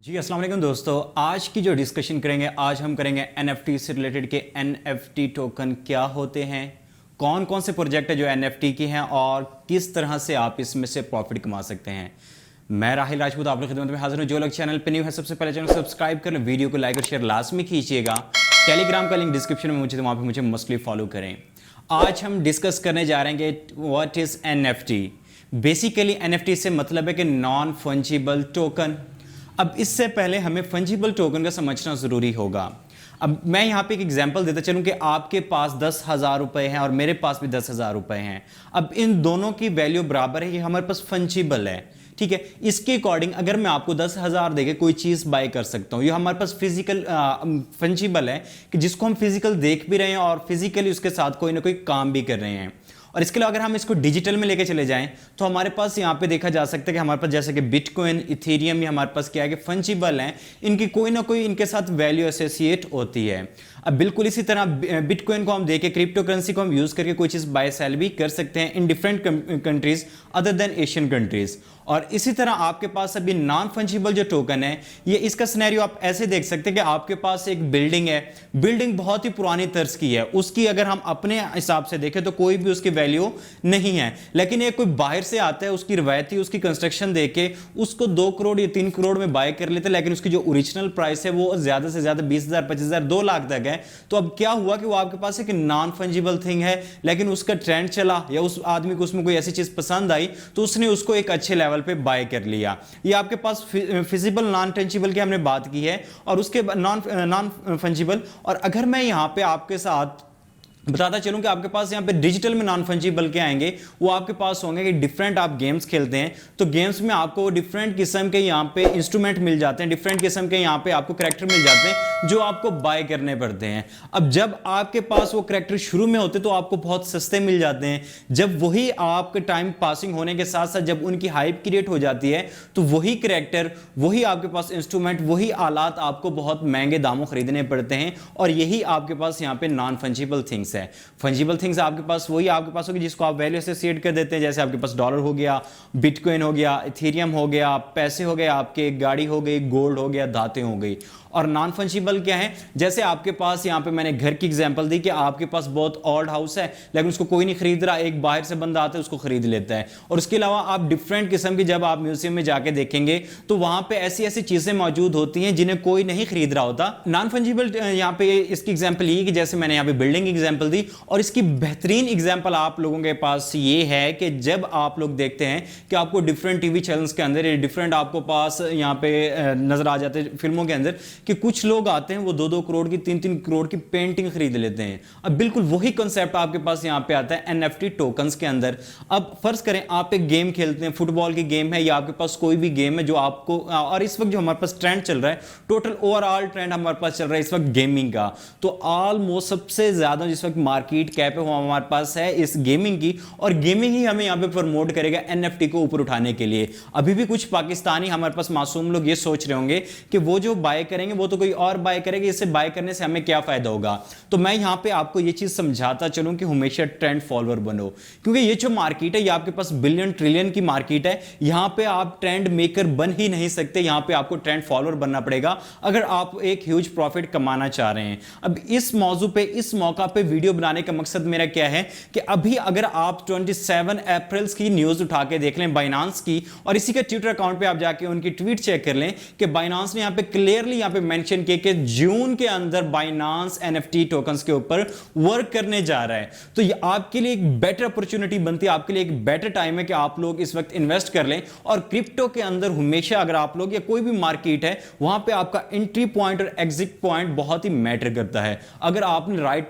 जी अस्सलाम वालेकुम दोस्तों, आज की जो डिस्कशन करेंगे, आज हम करेंगे NFT से रिलेटेड के NFT टोकन क्या होते हैं, कौन कौन से प्रोजेक्ट है जो NFT की हैं और किस तरह से आप इसमें से प्रॉफिट कमा सकते हैं। मैं राहिल राजपूत आप लोग खिदमत में हाजिर हूँ। जो लोग चैनल पे न्यू है सबसे पहले चैनल सब्सक्राइब कर लें, वीडियो को लाइक और शेयर लाजमी कीजिएगा। टेलीग्राम का लिंक डिस्क्रिप्शन में मुझे, तो वहाँ पर मुझे मस्टली फॉलो करें। आज हम डिस्कस करने जा रहे हैं कि what is NFT। Basically NFT से मतलब है कि नॉन फंजिबल टोकन। अब इससे पहले हमें फंजिबल टोकन का समझना ज़रूरी होगा। अब मैं यहाँ पे एक एग्जांपल देता चलूँ कि आपके पास 10,000 रुपये हैं और मेरे पास भी 10,000 रुपये हैं। अब इन दोनों की वैल्यू बराबर है, ये हमारे पास फंजिबल है, ठीक है। इसके अकॉर्डिंग अगर मैं आपको 10,000 देके कोई चीज़ बाय कर सकता हूँ, ये हमारे पास फिजिकल फंजिबल है कि जिसको हम फिजिकल देख भी रहे हैं और फिजिकली उसके साथ कोई ना कोई काम भी कर रहे हैं। और इसके अलावा अगर हम इसको डिजिटल में लेके चले जाएं तो हमारे पास यहाँ पे देखा जा सकता है कि हमारे पास जैसे कि बिटकॉइन, इथेरियम, ये हमारे पास क्या है कि फंजिबल हैं, इनकी कोई ना कोई इनके साथ वैल्यू एसोसिएट होती है। अब बिल्कुल इसी तरह बिटकॉइन को हम देखें, क्रिप्टो करेंसी को हम यूज़ करके कोई चीज़ बाय सेल भी कर सकते हैं in different countries other than Asian countries. और इसी तरह आपके पास अभी नॉन फंजिबल जो टोकन है, ये इसका सिनेरियो आप ऐसे देख सकते हैं कि आपके पास एक बिल्डिंग है, बिल्डिंग बहुत ही पुरानी तर्ज की है, उसकी अगर हम अपने हिसाब से देखें तो कोई भी उसकी वैल्यू नहीं है, लेकिन एक कोई बाहर से आता है, उसकी रवायती उसकी कंस्ट्रक्शन देके उसको 2 करोड़ या 3 करोड़ में बाय कर लेते हैं, लेकिन उसकी जो ओरिजिनल प्राइस है वो ज्यादा से ज्यादा 20,000, 25,000, 2 लाख तक है। तो अब क्या हुआ कि वो आपके पास एक नॉन फंजिबल थिंग है, लेकिन उसका ट्रेंड चला या उस आदमी को उसमें कोई ऐसी चीज पसंद आई तो उसने उसको एक अच्छे लेवल पे बाय कर लिया। ये आपके पास फिजिबल नॉन टेंजिबल की हमने बात की है और उसके नॉन फंजिबल। और अगर मैं यहां पे आपके साथ बताता चलूं कि आपके पास यहाँ पे डिजिटल में नॉन फंजिबल के आएंगे, वो आपके पास होंगे कि डिफरेंट आप गेम्स खेलते हैं तो गेम्स में आपको डिफरेंट किस्म के यहाँ पे इंस्ट्रूमेंट मिल जाते हैं, डिफरेंट किस्म के यहाँ पे आपको करैक्टर मिल जाते हैं जो आपको बाय करने पड़ते हैं। अब जब आपके पास वो करैक्टर शुरू में होते तो आपको बहुत सस्ते मिल जाते हैं, जब वही आपके टाइम पासिंग होने के साथ साथ जब उनकी हाइप क्रिएट हो जाती है तो वही करैक्टर, वही आपके पास इंस्ट्रूमेंट, वही आलात आपको बहुत महंगे दामों खरीदने पड़ते हैं। और यही आपके पास यहाँ पे नॉन फंजिबल थिंग्स है। फंजिबल थिंग्स आपके पास वही आपके पास होगी जिसको आप वैल्यू एसोसिएट कर देते हैं, जैसे आपके पास डॉलर हो गया, बिटकॉइन हो गया, इथेरियम हो गया, पैसे हो गए आपके, गाड़ी हो गई, गोल्ड हो गया, धातें हो गई। और नॉन फंजिबल क्या है, जैसे आपके पास यहाँ पे मैंने घर की एग्जांपल दी कि आपके पास बहुत ओल्ड हाउस है लेकिन उसको कोई नहीं खरीद रहा, एक बाहर से बंदा आता है उसको खरीद लेता है। और उसके अलावा आप डिफरेंट किस्म की जब आप म्यूजियम में जाके देखेंगे तो वहां पे ऐसी ऐसी चीजें मौजूद होती हैं जिन्हें कोई नहीं खरीद रहा होता। नॉन फंजिबल यहाँ पे इसकी एग्जाम्पल ये कि जैसे मैंने यहाँ पे बिल्डिंग एग्जाम्पल दी, और इसकी बेहतरीन एग्जाम्पल आप लोगों के पास ये है कि जब आप लोग देखते हैं कि आपको डिफरेंट टीवी चैनल्स के अंदर डिफरेंट आपको पास यहाँ पे नजर आ जाते हैं फिल्मों के अंदर कि कुछ लोग आते हैं वो 2-2 करोड़ की, 3-3 करोड़ की पेंटिंग खरीद लेते हैं। अब बिल्कुल वही कॉन्सेप्ट आपके पास यहाँ पे आता है NFT टोकन्स के अंदर। अब फर्ज करें आप एक गेम खेलते हैं, फुटबॉल की गेम है या आपके पास कोई भी गेम है जो आपको, और इस वक्त जो हमारे पास ट्रेंड चल रहा है, टोटल ओवरऑल ट्रेंड हमारे पास चल रहा है इस वक्त गेमिंग का, तो ऑलमोस्ट सबसे ज्यादा जिस वक्त मार्केट कैप है वो हमारे पास है इस गेमिंग की, और गेमिंग ही हमें यहाँ पे प्रमोट करेगा NFT को ऊपर उठाने के लिए। अभी भी कुछ पाकिस्तानी हमारे पास मासूम लोग ये सोच रहे होंगे कि वो जो बाय करेंगे वो तो कोई और बाय करेंगे, इससे बाय करने से हमें क्या फायदा होगा। तो मैं यहां पे आपको ये चीज समझाता चलूं कि हमेशा ट्रेंड फॉलोअर बनो, क्योंकि ये जो मार्केट है ये आपके पास बिलियन ट्रिलियन की मार्केट है। यहां पे आप ट्रेंड मेकर बन ही नहीं सकते, यहां पे आपको ट्रेंड फॉलोअर बनना पड़ेगा अगर आप एक ह्यूज प्रॉफिट कमाना चाह रहे हैं। अब इस मौजू पे, इस मौका पे वीडियो बनाने का मकसद मेरा क्या है कि अभी अगर आप 27 अप्रैल की न्यूज उठा के देख लें बाइनांस की, और इसी के ट्विटर अकाउंट पे आप जाके उनकी ट्वीट चेक कर लें कि बाइनांस ने यहां पे क्लियरली यहां पे मेंशन किया कि जून के अंदर बाइनांस NFT टोकन्स के ऊपर वर्क करने जा रहा है। तो ये आपके लिए एक बेटर अपॉर्चुनिटी बनती है, आपके लिए एक बेटर टाइम है कि आप लोग इस वक्त इन्वेस्ट कर लें। और क्रिप्टो के अंदर हमेशा अगर आप लोग या कोई भी मार्केट है वहां पे आपका एंट्री पॉइंट और एग्जिट पॉइंट बहुत ही मैटर करता है। अगर आपने राइट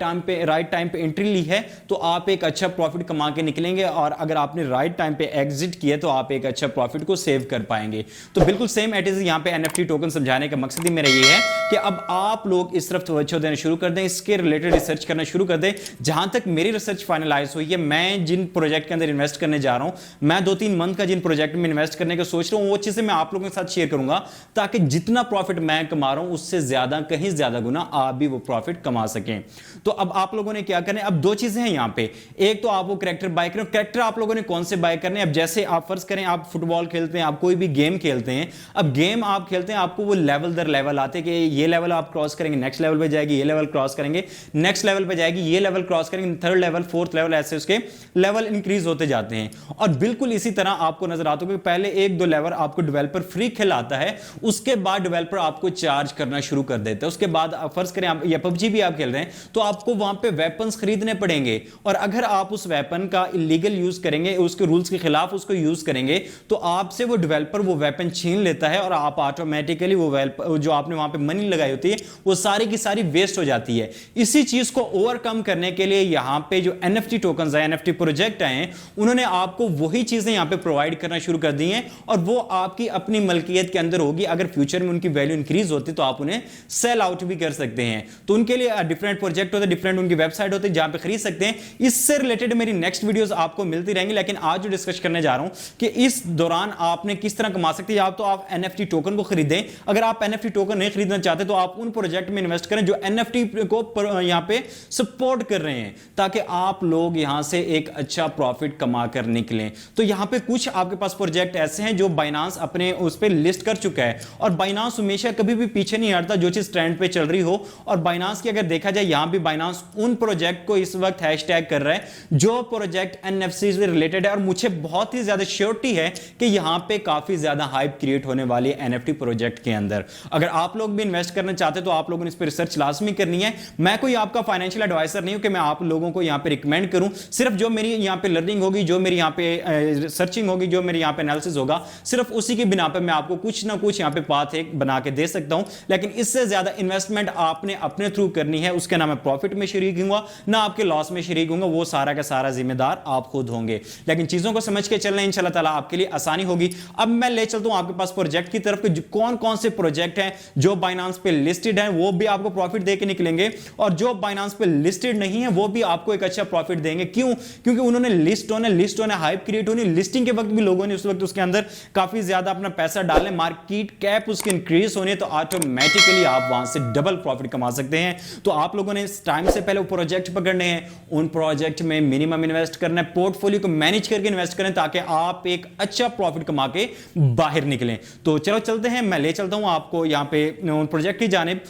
टाइम पे एंट्री ली है तो आप एक अच्छा प्रॉफिट कमा के निकलेंगे, और अगर आपने राइट टाइम पे एग्जिट किया तो आप एक अच्छा प्रॉफिट को सेव कर पाएंगे। तो बिल्कुल सेम एट इज यहां पे NFT टोकन समझाने का मकसद ही मेरा ये है कि अब आप लोग इस तरफ तवज्जो देना शुरू कर दें, इसके रिलेटेड रिसर्च करना शुरू कर दें। जहां तक मेरी रिसर्च फाइनलाइज हुई है, मैं जिन प्रोजेक्ट के अंदर इन्वेस्ट करने जा रहा हूं, मैं 2-3 मंथ का जिन प्रोजेक्ट में इन्वेस्ट करने का सोच रहा हूं वो चीजें मैं आप लोगों के साथ शेयर करूंगा, ताकि जितना प्रॉफिट मैं कमा रहा हूं उससे ज्यादा, कहीं ज्यादा गुना आप भी वो प्रॉफिट कमा सकें। तो अब आप लोगों लोगों ने क्या करना है, अब दो चीजें हैं यहां पे। एक तो आप वो कैरेक्टर बाय करें, कैरेक्टर आप लोगों ने कौन से बाय करने हैं। अब जैसे आप फर्ज करें आप फुटबॉल खेलते हैं, आप कोई भी गेम खेलते हैं, अब गेम आप खेलते हैं, आपको वो लेवल दर लेवल आते हैं कि ये लेवल आप क्रॉस करेंगे नेक्स्ट लेवल पे जाएगी, ये लेवल क्रॉस करेंगे नेक्स्ट लेवल पे जाएगी, ये लेवल क्रॉस करेंगे थर्ड लेवल फोर्थ लेवल, ऐसे उसके लेवल इंक्रीज होते जाते हैं। और बिल्कुल इसी तरह आपको नजर आता है कि पहले एक दो लेवल आपको डेवलपर फ्री खिलाता है, उसके बाद डेवलपर आपको चार्ज करना शुरू कर देते हैं। उसके बाद फर्ज करें आप या पबजी भी आप खेल रहे हैं तो आपको वहां पे वेपन्स खरीदने पड़ेंगे, और अगर आप उस वेपन का इलीगल यूज करेंगे, उसके रूल्स के खिलाफ उसको यूज करेंगे, तो आपसे वो डेवलपर वो वेपन छीन लेता है और आप ऑटोमेटिकली वो जो आपने वहां पे मनी लगाई होती है वो सारी की सारी वेस्ट हो जाती है। इसी चीज को ओवरकम करने के लिए यहां पे जो एनएफटी टोकन्स है, एनएफटी प्रोजेक्ट हैं, उन्होंने आपको वही चीजें यहां पे प्रोवाइड करना शुरू कर दी हैं, और वो आपकी अपनी मलकियत के अंदर होगी। अगर फ्यूचर में उनकी वैल्यू इंक्रीज होती तो आप उन्हें सेल आउट भी कर सकते हैं। तो उनके लिए डिफरेंट प्रोजेक्ट होते हैं, डिफरेंट उनकी वेबसाइट होती है जहां पे खरीद सकते हैं। इससे रिलेटेड मेरी नेक्स्ट वीडियोस आपको मिलती रहेंगी, लेकिन आज जो डिस्कस करने जा रहा हूं कि इस दौरान आपने किस तरह कमा सकते हैं। आप तो आप एनएफटी टोकन को खरीदें, अगर आप एनएफटी टोकन नहीं खरीदना चाहते तो आप उन प्रोजेक्ट में इन्वेस्ट करें जो एनएफटी को यहां पे सपोर्ट कर रहे हैं, ताकि आप लोग यहां से एक अच्छा प्रॉफिट कमा कर निकलें। तो यहां पे कुछ आपके पास प्रोजेक्ट ऐसे हैं जो बाइनांस अपने उस पे लिस्ट कर चुका है, और बाइनांस हमेशा कभी भी पीछे नहीं हटता जो चीज ट्रेंड पे चल रही हो। और बाइनांस की अगर देखा जाए, यहां भी बाइनांस उन प्रोजेक्ट को इस वक्त हैशटैग कर रहा है जो प्रोजेक्ट एनएफसी से रिलेटेड है, और मुझे बहुत ही ज्यादा श्योरिटी है कि यहां पे काफी ज्यादा हाइप क्रिएट होने वाली है एनएफटी प्रोजेक्ट के अंदर। अगर आप लोग भी इन्वेस्ट करना चाहते तो आप लोगों ने इस पर रिसर्च लाजमी करनी है। मैं कोई आपका फाइनेंशियल एडवाइजर नहीं हूं कि मैं आप लोगों को यहां पे रिकमेंड करूं। सिर्फ जो मेरी यहां पे लर्निंग होगी, जो मेरी यहां पे सर्चिंग होगी, जो मेरी यहां पे एनालिसिस होगा, सिर्फ उसी की बिना पे मैं आपको कुछ ना कुछ यहां पे पाथ एक बना के दे सकता हूं। लेकिन इससे ज्यादा इन्वेस्टमेंट आपने अपने थ्रू करनी है। उसके ना मैं प्रॉफिट में शरीक हूंगा, ना आपके लॉस में शरीक हूंगा, वो सारा का सारा जिम्मेदार आप खुद होंगे। लेकिन चीजों को समझ के चलना इंशाल्लाह ताला आपके लिए आसानी होगी। अब मैं ले चलता हूं आपके पास प्रोजेक्ट की तरफ, कौन कौन से प्रोजेक्ट हैं जो बाइनांस पे लिस्टेड हैं, वो भी आपको प्रॉफिट देके निकलेंगे, और जो बाइनांस पे लिस्टेड नहीं है वो भी आपको एक अच्छा प्रॉफिट देंगे। क्यों? क्योंकि उन्होंने लिस्ट होने हाइप क्रिएट होनी, लिस्टिंग के वक्त भी लोगों ने उस वक्त उसके अंदर काफी ज्यादा अपना पैसा डालने, मार्केट कैप उसकी इंक्रीज होने, तो ऑटोमेटिकली आप वहां से डबल प्रॉफिट कमा सकते हैं। तो आप लोगों ने इस टाइम से पहले वो प्रोजेक्ट पकड़ने हैं, उन प्रोजेक्ट में मिनिमम इन्वेस्ट करना है, पोर्टफोलियो को मैनेज करके इन्वेस्ट करें ताकि आप एक अच्छा प्रॉफिट कमा के बाहर निकलें। तो चलो चलते हैं, मैं ले चलता हूं आपको यहां पे प्रोजेक्ट की जानिब।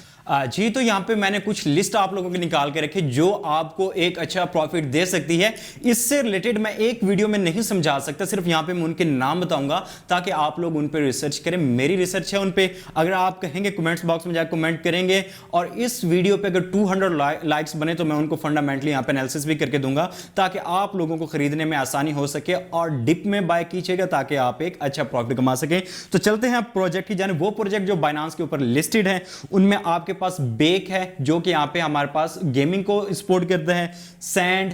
जी, तो यहां पे मैंने कुछ लिस्ट आप लोगों की निकाल के रखी जो आपको एक अच्छा प्रॉफिट दे सकती है। इससे रिलेटेड मैं एक वीडियो में नहीं समझा सकता, सिर्फ यहां पे मैं उनके नाम बताऊंगा ताकि आप लोग उन पे रिसर्च करें। मेरी रिसर्च है उन पे, अगर आप कहेंगे कमेंट्स बॉक्स में जाकर कमेंट करेंगे, और इस वीडियो पे अगर 200 लाइक्स बने तो मैं उनको फंडामेंटली यहां पे एनालिसिस भी करके दूंगा ताकि आप लोगों को खरीदने में आसानी हो सके, और डिप में बाय कीजिएगा ताकि आप एक अच्छा प्रॉफिट कमा सकें। तो चलते हैं प्रोजेक्ट की जानिब। वो प्रोजेक्ट जो बाइनांस के ऊपर लिस्टेड है उनमें आपके पास बेक है जो कि यहां पे हमारे पास गेमिंग को सपोर्ट करता है, सैंड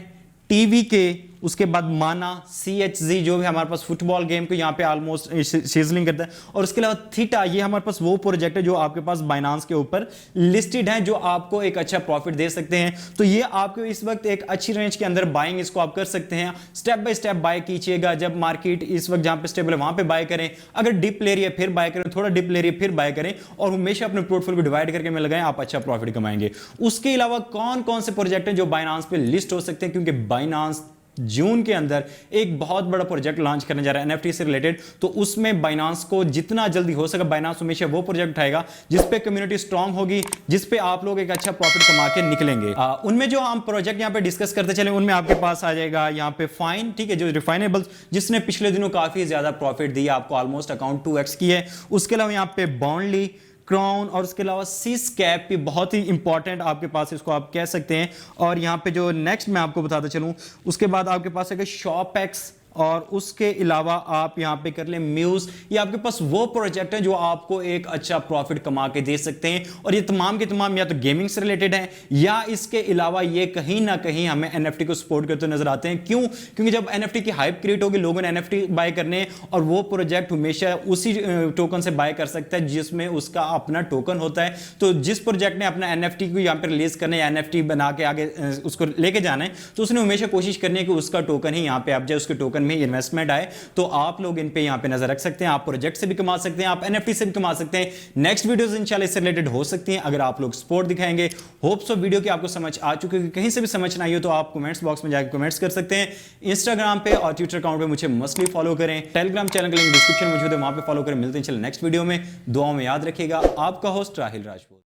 टीवी के, उसके बाद माना CHZ जो भी हमारे पास फुटबॉल गेम को यहाँ पे ऑलमोस्ट सीजनिंग करता है, और उसके अलावा थीटा, ये हमारे पास वो प्रोजेक्ट है जो आपके पास बाइनांस के ऊपर लिस्टेड है जो आपको एक अच्छा प्रॉफिट दे सकते हैं। तो ये आपको इस वक्त एक अच्छी रेंज के अंदर बाइंग इसको आप कर सकते हैं। स्टेप बाय स्टेप बाय कीजिएगा, जब मार्केट इस वक्त जहां पे स्टेबल है वहां पे बाय करें, अगर डिप ले रही है फिर बाय करें, थोड़ा डिप ले रही है फिर बाय करें, और हमेशा अपने पोर्टफोलियो को डिवाइड करके में लगाएं, आप अच्छा प्रॉफिट कमाएंगे। उसके अलावा कौन कौन से प्रोजेक्ट हैं जो बाइनांस पे लिस्ट हो सकते हैं, क्योंकि बाइनांस जून के अंदर एक बहुत बड़ा प्रोजेक्ट लॉन्च करने जा रहा है एनएफटी से रिलेटेड। तो उसमें बाइनांस को जितना जल्दी हो सके, बाइनांस हमेशा वो प्रोजेक्ट उठाएगा जिस पे कम्युनिटी स्ट्रांग होगी, जिस पे आप लोग एक अच्छा प्रॉफिट कमा के निकलेंगे। उनमें जो हम प्रोजेक्ट यहां पे डिस्कस करते चले, उनमें आपके पास आ जाएगा यहां पे फाइन, ठीक है, जो रिफाइनेबल्स, जिसने पिछले दिनों काफी ज्यादा प्रॉफिट दिया आपको, ऑलमोस्ट अकाउंट 2x की है। उसके अलावा यहां पे बॉन्डली, क्राउन, और उसके अलावा सीस्कैप भी बहुत ही इंपॉर्टेंट आपके पास, इसको आप कह सकते हैं। और यहां पे जो नेक्स्ट मैं आपको बताता चलूं, उसके बाद आपके पास है शॉपएक्स, और उसके अलावा आप यहां पे कर लें म्यूज। ये आपके पास वो प्रोजेक्ट है जो आपको एक अच्छा प्रॉफिट कमा के दे सकते हैं, और ये तमाम के तमाम या तो गेमिंग से रिलेटेड है, या इसके अलावा ये कहीं ना कहीं हमें एनएफटी को सपोर्ट करते नजर आते हैं। क्यों? क्योंकि जब एनएफटी की हाइप क्रिएट होगी, लोगों ने एनएफटी बाय करने, और वो प्रोजेक्ट हमेशा उसी टोकन से बाय कर सकता है जिसमें उसका अपना टोकन होता है। तो जिस प्रोजेक्ट ने अपना एनएफटी को यहां पर रिलीज करना है, एनएफटी बना के आगे उसको लेके जाना है, तो उसने हमेशा कोशिश करनी है कि उसका टोकन ही यहां पे आप जाए, उसके टोकन टोकन में इन्वेस्टमेंट आए तो आप लोग इन पे यहाँ पे नजर रख सकते हैं। आप प्रोजेक्ट से भी कमा सकते हैं, आप एनएफटी से भी कमा सकते हैं। नेक्स्ट वीडियोस इंशाल्लाह इससे रिलेटेड हो सकती हैं अगर आप लोग सपोर्ट दिखाएंगे। होप्स सो वीडियो की आपको समझ आ चुकी है। कहीं से भी समझ ना आई हो तो आप कमेंट्स बॉक्स में जाकर कमेंट्स कर सकते हैं। इंस्टाग्राम पे और ट्विटर अकाउंट पे मुझे मस्टली फॉलो करें। टेलीग्राम चैनल का लिंक डिस्क्रिप्शन में मौजूद है, वहां पे फॉलो करें। मिलते हैं चलो नेक्स्ट वीडियो में। दुआओं में याद रखिएगा। आपका होस्ट राहिल राजपूत।